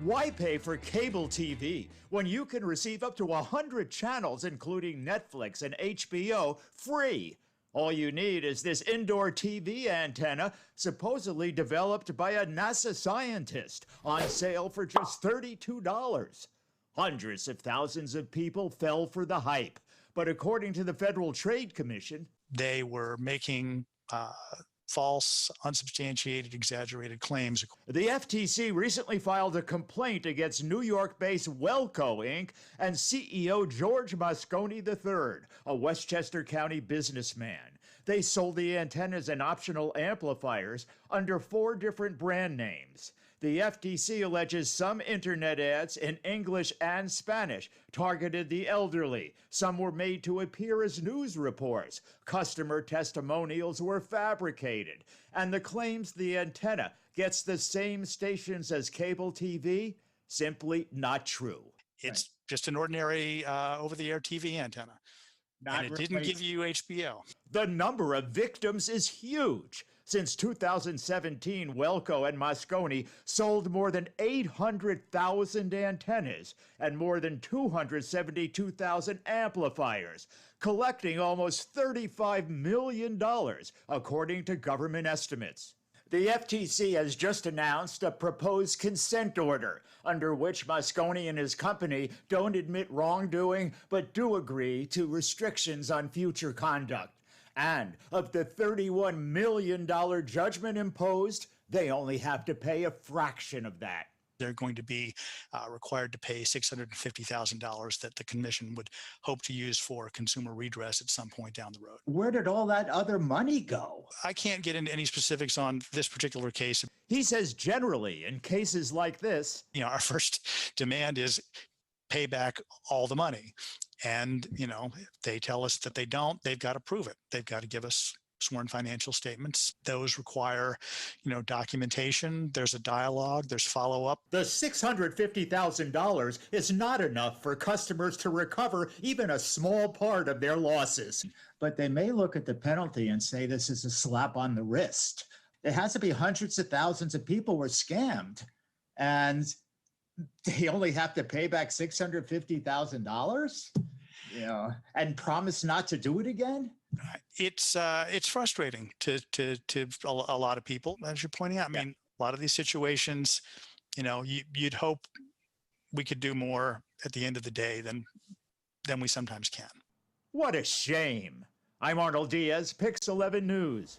Why pay for cable TV when you can receive up to 100 channels, including Netflix and HBO, free? All you need is this indoor TV antenna, supposedly developed by a NASA scientist, on sale for just $32. Hundreds of thousands of people fell for the hype. But according to the Federal Trade Commission, they were making false, unsubstantiated, exaggerated claims. The FTC recently filed a complaint against New York-based Wellco, Inc. and CEO George Moscone III, a Westchester County businessman. They sold the antennas and optional amplifiers under 4 different brand names. The FTC alleges some internet ads in English and Spanish targeted the elderly. Some were made to appear as news reports. Customer testimonials were fabricated. And the claims the antenna gets the same stations as cable TV, simply not true. It's just an ordinary over-the-air TV antenna. And it didn't give you HBO. The number of victims is huge. Since 2017, Wellco and Moscone sold more than 800,000 antennas and more than 272,000 amplifiers, collecting almost $35 million, according to government estimates. The FTC has just announced a proposed consent order under which Moscone and his company don't admit wrongdoing but do agree to restrictions on future conduct. And of the $31 million judgment imposed, they only have to pay a fraction of that. They're going to be required to pay $650,000 that the commission would hope to use for consumer redress at some point down the road. Where did all that other money go? I can't get into any specifics on this particular case. He says generally, in cases like this, our first demand is pay back all the money. And, if they tell us that they don't, they've got to prove it. They've got to give us sworn financial statements. Those require, documentation. There's a dialogue. There's follow-up. The $650,000 is not enough for customers to recover even a small part of their losses. But they may look at the penalty and say this is a slap on the wrist. It has to be hundreds of thousands of people were scammed, and they only have to pay back $650,000, and promise not to do it again. It's frustrating to a lot of people, as you're pointing out. I mean, a lot of these situations, you'd hope we could do more at the end of the day than we sometimes can. What a shame. I'm Arnold Diaz, Pix 11 News.